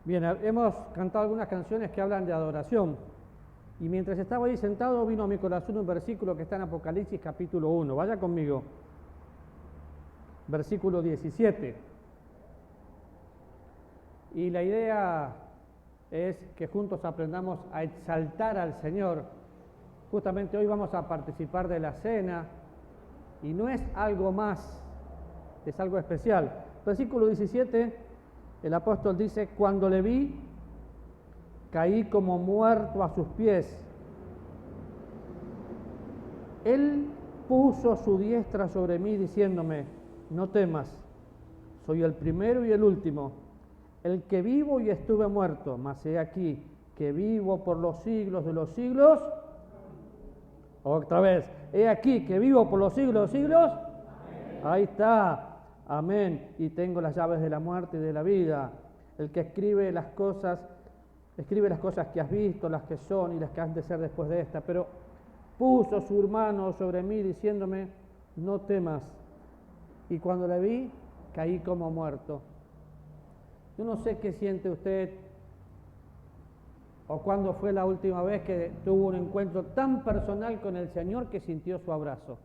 Bien, hemos cantado algunas canciones que hablan de adoración. Y mientras estaba ahí sentado, vino a mi corazón un versículo que está en Apocalipsis capítulo 1. Vaya conmigo. Versículo 17. Y la idea es que juntos aprendamos a exaltar al Señor. Justamente hoy vamos a participar de la cena y no es algo más, es algo especial. Versículo 17, el apóstol dice: cuando le vi, caí como muerto a sus pies. Él puso su diestra sobre mí diciéndome: no temas, soy el primero y el último, el que vivo y estuve muerto, mas he aquí que vivo por los siglos de los siglos. Otra vez, he aquí que vivo por los siglos de los siglos. Amén. Ahí está, amén. Y tengo las llaves de la muerte y de la vida. El que escribe las cosas que has visto, las que son y las que han de ser después de esta. Pero puso su mano sobre mí diciéndome: no temas. Y cuando la vi, caí como muerto. Yo no sé qué siente usted o cuándo fue la última vez que tuvo un encuentro tan personal con el Señor que sintió su abrazo.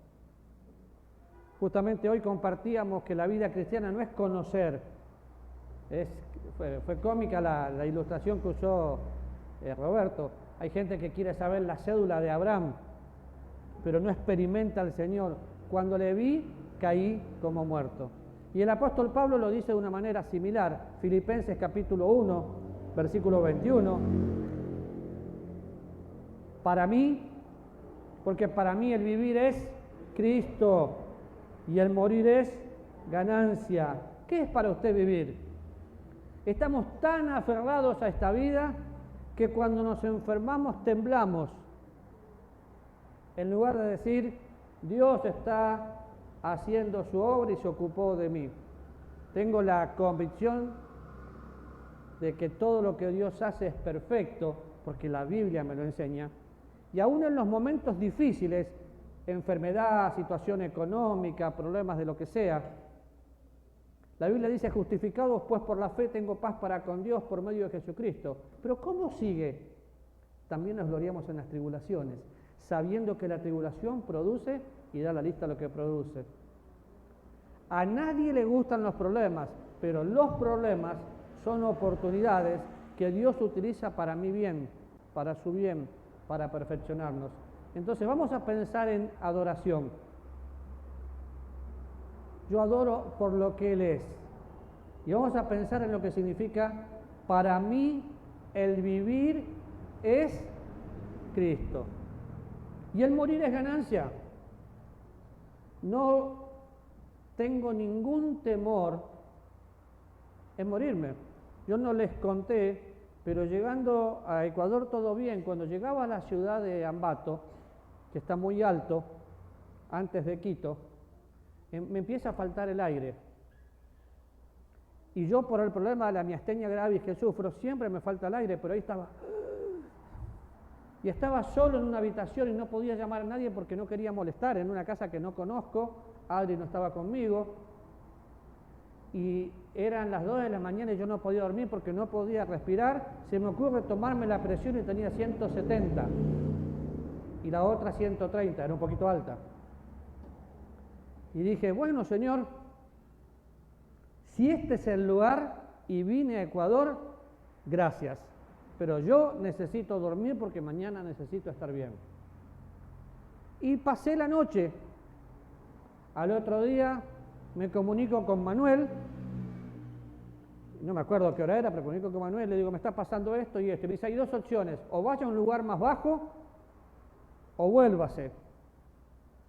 Justamente hoy compartíamos que la vida cristiana no es conocer. Fue cómica la ilustración que usó Roberto. Hay gente que quiere saber la cédula de Abraham, pero no experimenta al Señor. Cuando le vi, caí como muerto. Y el apóstol Pablo lo dice de una manera similar. Filipenses capítulo 1, versículo 21. Para mí, porque para mí el vivir es Cristo y el morir es ganancia. ¿Qué es para usted vivir? Estamos tan aferrados a esta vida que cuando nos enfermamos temblamos. En lugar de decir: Dios está haciendo su obra y se ocupó de mí. Tengo la convicción de que todo lo que Dios hace es perfecto, porque la Biblia me lo enseña. Y aún en los momentos difíciles, enfermedad, situación económica, problemas de lo que sea, la Biblia dice: justificados pues por la fe tengo paz para con Dios por medio de Jesucristo. Pero ¿cómo sigue? También nos gloriamos en las tribulaciones, sabiendo que la tribulación produce, y da la lista de lo que produce. A nadie le gustan los problemas, pero los problemas son oportunidades que Dios utiliza para mi bien, para su bien, para perfeccionarnos. Entonces vamos a pensar en adoración. Yo adoro por lo que Él es. Y vamos a pensar en lo que significa: para mí el vivir es Cristo y el morir es ganancia. No tengo ningún temor en morirme. Yo no les conté, pero llegando a Ecuador todo bien. Cuando llegaba a la ciudad de Ambato, que está muy alto, antes de Quito, me empieza a faltar el aire. Y yo, por el problema de la miastenia gravis que sufro, siempre me falta el aire, pero ahí estaba. Y estaba solo en una habitación y no podía llamar a nadie porque no quería molestar, en una casa que no conozco. Adri no estaba conmigo. Y eran las 2 de la mañana y yo no podía dormir porque no podía respirar. Se me ocurre tomarme la presión y tenía 170. Y la otra 130, era un poquito alta. Y dije: bueno, Señor, si este es el lugar y vine a Ecuador, gracias. Pero yo necesito dormir porque mañana necesito estar bien. Y pasé la noche. Al otro día me comunico con Manuel. No me acuerdo qué hora era, pero me comunico con Manuel. Le digo: me está pasando esto y esto. Y me dice: hay dos opciones. O vaya a un lugar más bajo o vuélvase.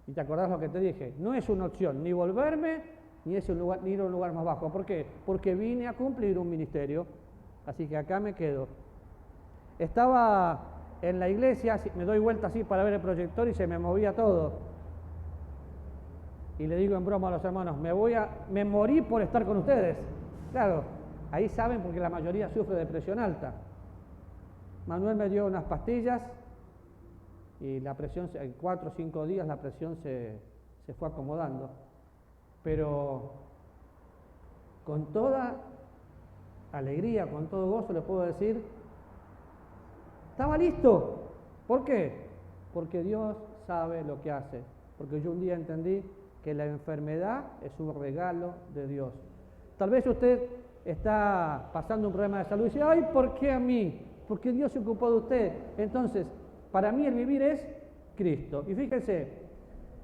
Y te acordás lo que te dije. No es una opción ni volverme ni ir a un lugar más bajo. ¿Por qué? Porque vine a cumplir un ministerio. Así que acá me quedo. Estaba en la iglesia, me doy vuelta así para ver el proyector y se me movía todo. Y le digo en broma a los hermanos: me morí por estar con ustedes. Claro, ahí saben porque la mayoría sufre de presión alta. Manuel me dio unas pastillas y la presión, en 4 o 5 días la presión se fue acomodando. Pero con toda alegría, con todo gozo, le puedo decir, estaba listo. ¿Por qué? Porque Dios sabe lo que hace. Porque yo un día entendí que la enfermedad es un regalo de Dios. Tal vez usted está pasando un problema de salud y dice, ay, ¿por qué a mí? Porque Dios se ocupó de usted. Entonces, para mí el vivir es Cristo. Y fíjense,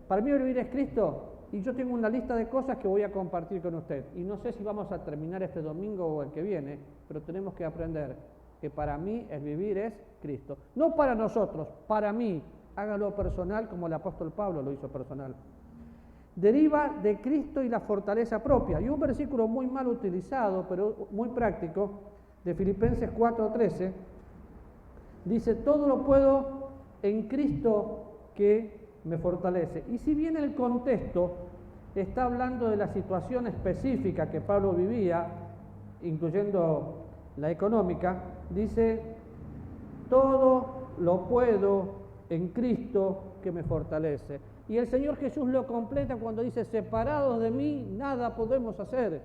para mí el vivir es Cristo, y yo tengo una lista de cosas que voy a compartir con usted. Y no sé si vamos a terminar este domingo o el que viene, pero tenemos que aprender que para mí el vivir es Cristo. No para nosotros, para mí. Hágalo personal como el apóstol Pablo lo hizo personal. Deriva de Cristo y la fortaleza propia. Y un versículo muy mal utilizado, pero muy práctico, de Filipenses 4:13, dice, todo lo puedo en Cristo que me fortalece. Y si bien el contexto está hablando de la situación específica que Pablo vivía, incluyendo la económica, dice, todo lo puedo en Cristo que me fortalece. Y el Señor Jesús lo completa cuando dice, separados de mí, nada podemos hacer.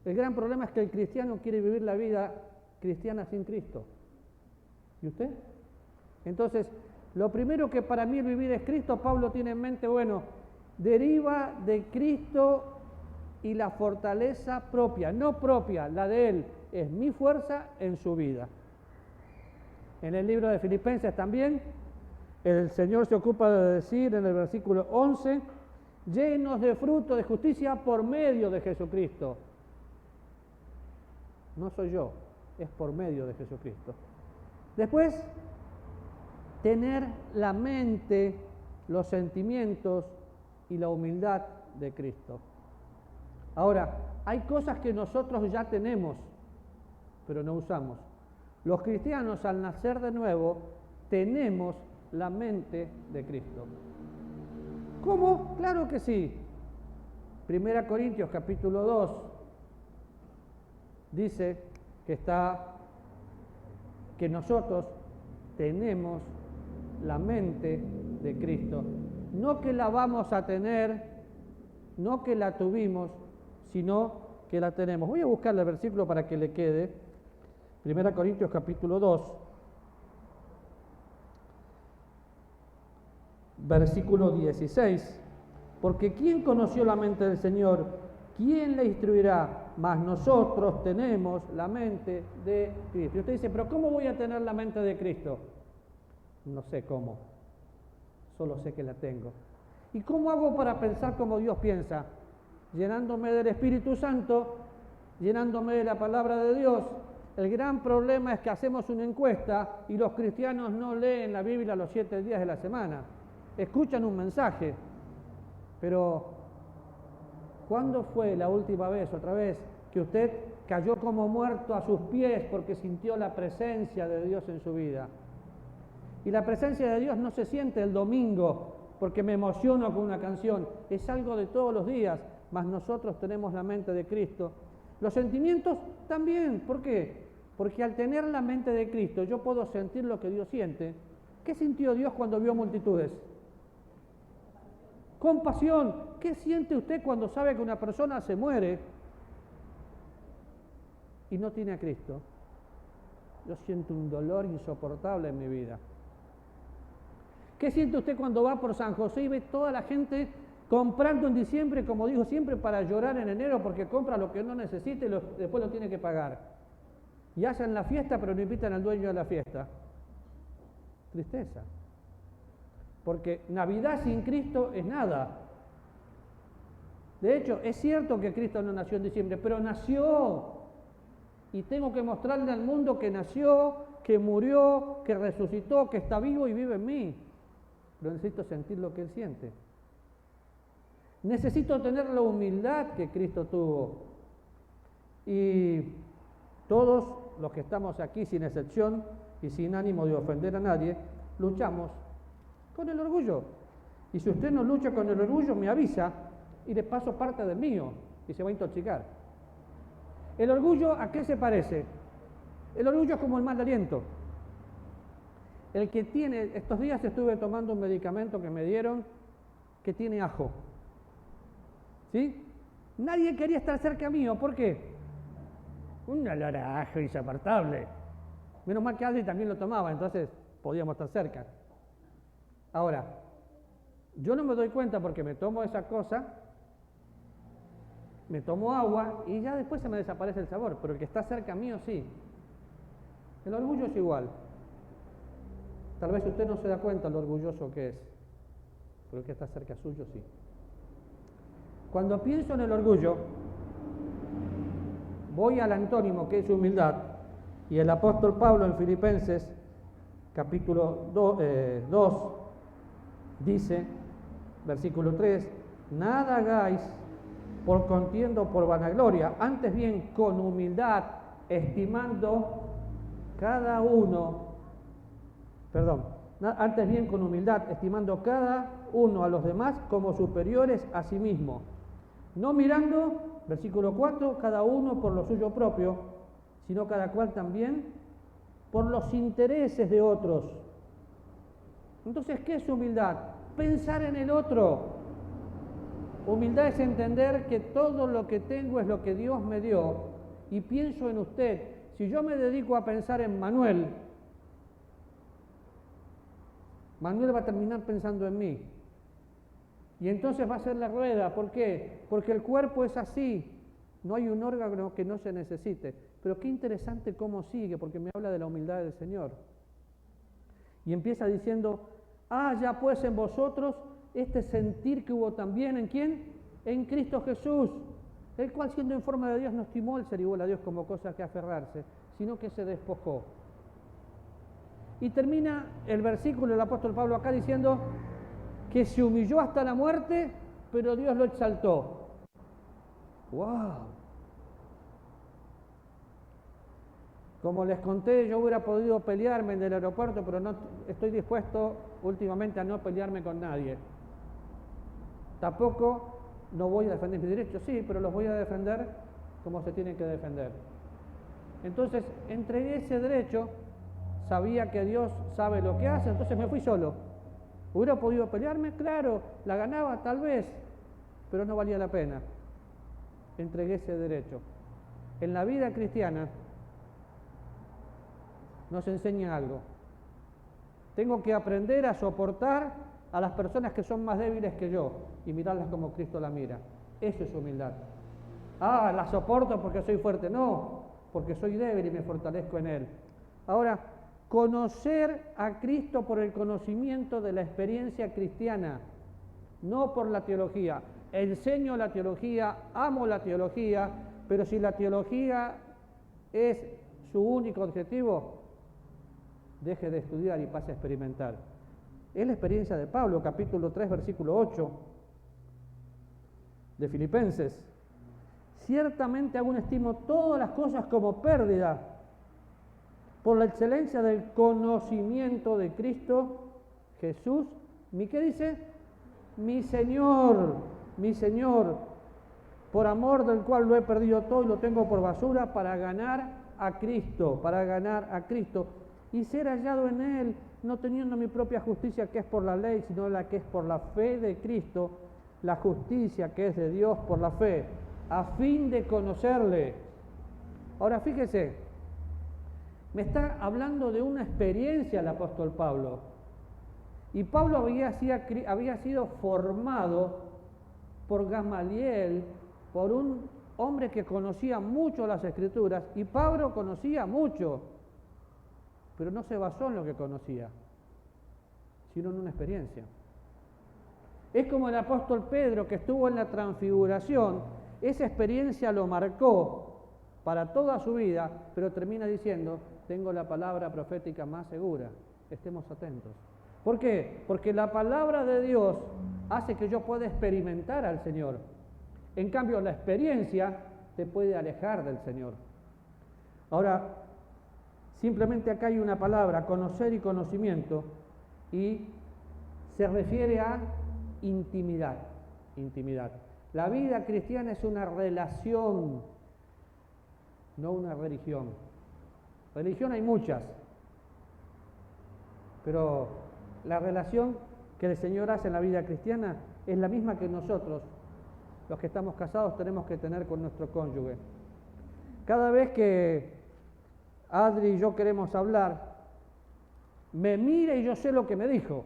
El gran problema es que el cristiano quiere vivir la vida cristiana sin Cristo. ¿Y usted? Entonces, lo primero que para mí el vivir es Cristo, Pablo tiene en mente, bueno, deriva de Cristo y la fortaleza propia, no propia, la de Él, es mi fuerza en su vida. En el libro de Filipenses también, el Señor se ocupa de decir en el versículo 11, llenos de fruto de justicia por medio de Jesucristo. No soy yo, es por medio de Jesucristo. Después, tener la mente, los sentimientos y la humildad de Cristo. Ahora, hay cosas que nosotros ya tenemos, pero no usamos. Los cristianos, al nacer de nuevo, tenemos la mente de Cristo. ¿Cómo? Claro que sí. 1 Corintios capítulo 2 dice que nosotros tenemos la mente de Cristo. No que la vamos a tener, no que la tuvimos, sino que la tenemos. Voy a buscar el versículo para que le quede. 1 Corintios capítulo 2, versículo 16. Porque ¿quién conoció la mente del Señor? ¿Quién le instruirá? Mas nosotros tenemos la mente de Cristo. Y usted dice, pero ¿cómo voy a tener la mente de Cristo? No sé cómo, solo sé que la tengo. ¿Y cómo hago para pensar como Dios piensa? Llenándome del Espíritu Santo, llenándome de la palabra de Dios. El gran problema es que hacemos una encuesta y los cristianos no leen la Biblia los 7 días de la semana. Escuchan un mensaje, pero ¿cuándo fue la última vez, otra vez, que usted cayó como muerto a sus pies porque sintió la presencia de Dios en su vida? Y la presencia de Dios no se siente el domingo porque me emociono con una canción, es algo de todos los días, mas nosotros tenemos la mente de Cristo. Los sentimientos también, ¿por qué? Porque al tener la mente de Cristo yo puedo sentir lo que Dios siente. ¿Qué sintió Dios cuando vio multitudes? Compasión. ¿Qué siente usted cuando sabe que una persona se muere y no tiene a Cristo? Yo siento un dolor insoportable en mi vida. ¿Qué siente usted cuando va por San José y ve toda la gente comprando en diciembre, como digo siempre, para llorar en enero porque compra lo que no necesita y después lo tiene que pagar? Y hacen la fiesta pero no invitan al dueño de la fiesta. Tristeza. Porque Navidad sin Cristo es nada. De hecho, es cierto que Cristo no nació en diciembre, pero nació. Y tengo que mostrarle al mundo que nació, que murió, que resucitó, que está vivo y vive en mí. Pero necesito sentir lo que Él siente. Necesito tener la humildad que Cristo tuvo. Y todos los que estamos aquí, sin excepción y sin ánimo de ofender a nadie, luchamos con el orgullo. Y si usted no lucha con el orgullo, me avisa y le paso parte del mío y se va a intoxicar. ¿El orgullo a qué se parece? El orgullo es como el mal aliento. El que tiene, estos días estuve tomando un medicamento que me dieron que tiene ajo. ¿Sí? Nadie quería estar cerca mío, ¿por qué? Un olor a ajo insoportable. Menos mal que Adri también lo tomaba, entonces podíamos estar cerca. Ahora, yo no me doy cuenta porque me tomo esa cosa, me tomo agua y ya después se me desaparece el sabor, pero el que está cerca mío sí. El orgullo es igual. Tal vez usted no se da cuenta lo orgulloso que es, pero el que está cerca suyo sí. Cuando pienso en el orgullo, voy al antónimo que es humildad, y el apóstol Pablo en Filipenses capítulo 2 dice, versículo 3, nada hagáis por contienda o por vanagloria, antes bien con humildad, antes bien con humildad, estimando cada uno a los demás como superiores a sí mismo, no mirando, versículo 4, cada uno por lo suyo propio, sino cada cual también por los intereses de otros. Entonces, ¿qué es humildad? Pensar en el otro. Humildad es entender que todo lo que tengo es lo que Dios me dio y pienso en usted. Si yo me dedico a pensar en Manuel, Manuel va a terminar pensando en mí. Y entonces va a ser la rueda. ¿Por qué? Porque el cuerpo es así. No hay un órgano que no se necesite. Pero qué interesante cómo sigue, porque me habla de la humildad del Señor. Y empieza diciendo, ya pues en vosotros este sentir que hubo también, ¿en quién? En Cristo Jesús, el cual siendo en forma de Dios no estimó el ser igual a Dios como cosa que aferrarse, sino que se despojó. Y termina el versículo del apóstol Pablo acá diciendo que se humilló hasta la muerte, pero Dios lo exaltó. ¡Wow! Como les conté, yo hubiera podido pelearme en el aeropuerto, pero no estoy dispuesto últimamente a no pelearme con nadie. Tampoco no voy a defender mis derechos, sí, pero los voy a defender como se tienen que defender. Entonces, entregué ese derecho, sabía que Dios sabe lo que hace, entonces me fui solo. ¿Hubiera podido pelearme? Claro, la ganaba tal vez, pero no valía la pena. Entregué ese derecho. En la vida cristiana nos enseña algo. Tengo que aprender a soportar a las personas que son más débiles que yo y mirarlas como Cristo la mira. Eso es humildad. La soporto porque soy fuerte. No, porque soy débil y me fortalezco en Él. Ahora, conocer a Cristo por el conocimiento de la experiencia cristiana, no por la teología. Enseño la teología, amo la teología, pero si la teología es su único objetivo, deje de estudiar y pase a experimentar. Es la experiencia de Pablo, capítulo 3, versículo 8 de Filipenses. Ciertamente aún estimo todas las cosas como pérdida por la excelencia del conocimiento de Cristo Jesús. ¿Qué dice? Mi Señor, por amor del cual lo he perdido todo y lo tengo por basura para ganar a Cristo, y ser hallado en Él, no teniendo mi propia justicia que es por la ley, sino la que es por la fe de Cristo, la justicia que es de Dios por la fe, a fin de conocerle. Ahora fíjese, me está hablando de una experiencia el apóstol Pablo, y Pablo había sido formado por Gamaliel, por un hombre que conocía mucho las Escrituras, y Pablo conocía mucho, pero no se basó en lo que conocía, sino en una experiencia. Es como el apóstol Pedro que estuvo en la transfiguración, esa experiencia lo marcó para toda su vida, pero termina diciendo, tengo la palabra profética más segura, estemos atentos. ¿Por qué? Porque la palabra de Dios hace que yo pueda experimentar al Señor. En cambio, la experiencia te puede alejar del Señor. Ahora, simplemente acá hay una palabra, conocer y conocimiento, y se refiere a intimidad. La vida cristiana es una relación, no una religión. Religión hay muchas, pero la relación que el Señor hace en la vida cristiana es la misma que nosotros, los que estamos casados, tenemos que tener con nuestro cónyuge. Cada vez que Adri y yo queremos hablar, me mira y yo sé lo que me dijo.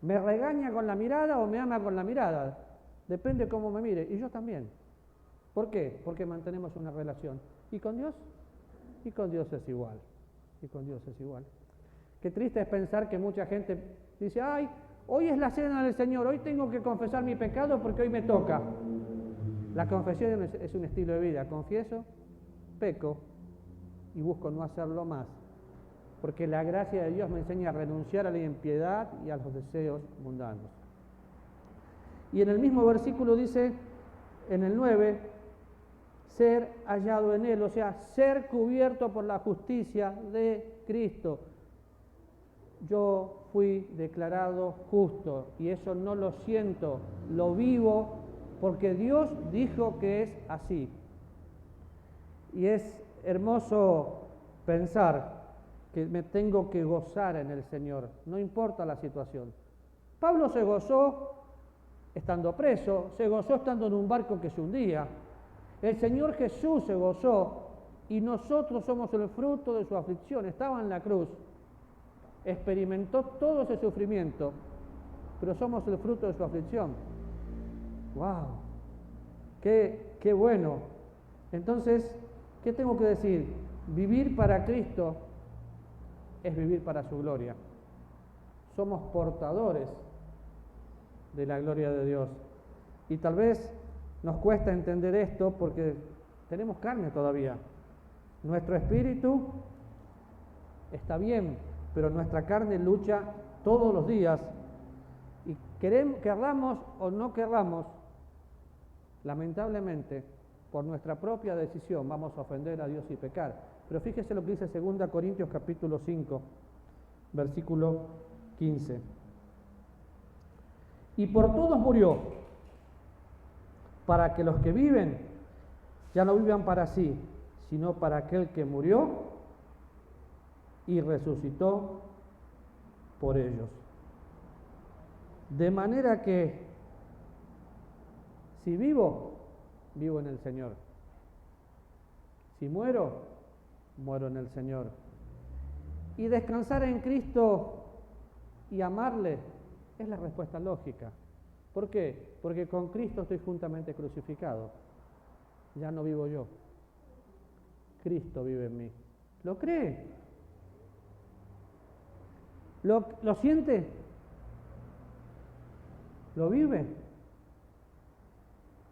¿Me regaña con la mirada o me ama con la mirada? Depende cómo me mire. Y yo también. ¿Por qué? Porque mantenemos una relación. ¿Y con Dios? Y con Dios es igual. Y con Dios es igual. Qué triste es pensar que mucha gente dice, ay, hoy es la cena del Señor, hoy tengo que confesar mi pecado porque hoy me toca. La confesión es un estilo de vida. Confieso, peco y busco no hacerlo más. Porque la gracia de Dios me enseña a renunciar a la impiedad y a los deseos mundanos. Y en el mismo versículo dice, en el 9, ser hallado en Él, o sea, ser cubierto por la justicia de Cristo. Yo fui declarado justo y eso no lo siento, lo vivo porque Dios dijo que es así. Y es hermoso pensar que me tengo que gozar en el Señor, no importa la situación. Pablo se gozó estando preso, se gozó estando en un barco que se hundía. El Señor Jesús se gozó y nosotros somos el fruto de su aflicción. Estaba en la cruz, experimentó todo ese sufrimiento, pero somos el fruto de su aflicción. ¡Wow! ¡Qué bueno! Entonces, ¿qué tengo que decir? Vivir para Cristo es vivir para su gloria. Somos portadores de la gloria de Dios. Y tal vez nos cuesta entender esto porque tenemos carne todavía. Nuestro espíritu está bien, pero nuestra carne lucha todos los días. Y querramos o no querramos, lamentablemente, por nuestra propia decisión vamos a ofender a Dios y pecar. Pero fíjese lo que dice 2 Corintios capítulo 5, versículo 15. Y por todos murió, para que los que viven ya no vivan para sí, sino para aquel que murió y resucitó por ellos. De manera que si vivo, vivo en el Señor. Si muero, muero en el Señor. Y descansar en Cristo y amarle es la respuesta lógica. ¿Por qué? Porque con Cristo estoy juntamente crucificado. Ya no vivo yo. Cristo vive en mí. ¿Lo cree? ¿Lo siente? ¿Lo vive?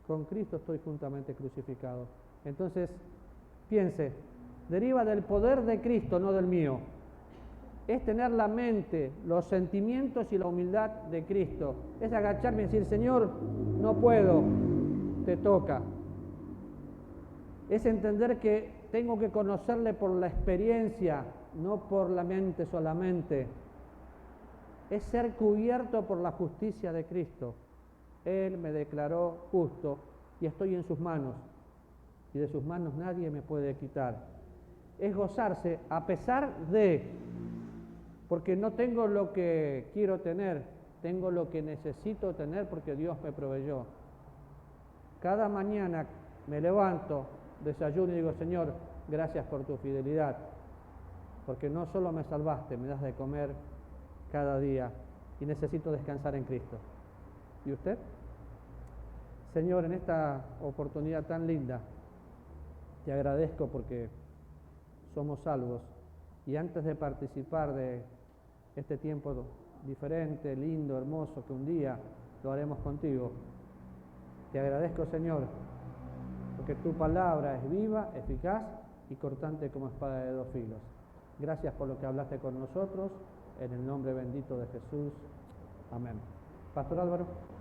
Con Cristo estoy juntamente crucificado. Entonces, piense, deriva del poder de Cristo, no del mío. Es tener la mente, los sentimientos y la humildad de Cristo. Es agacharme y decir, Señor, no puedo, te toca. Es entender que tengo que conocerle por la experiencia, no por la mente solamente. Es ser cubierto por la justicia de Cristo. Él me declaró justo y estoy en sus manos. Y de sus manos nadie me puede quitar. Es gozarse a pesar de... Porque no tengo lo que quiero tener, tengo lo que necesito tener porque Dios me proveyó. Cada mañana me levanto, desayuno y digo, Señor, gracias por tu fidelidad, porque no solo me salvaste, me das de comer cada día y necesito descansar en Cristo. ¿Y usted? Señor, en esta oportunidad tan linda, te agradezco porque somos salvos y antes de participar de este tiempo diferente, lindo, hermoso, que un día lo haremos contigo. Te agradezco, Señor, porque tu palabra es viva, eficaz y cortante como espada de dos filos. Gracias por lo que hablaste con nosotros, en el nombre bendito de Jesús. Amén. Pastor Álvaro.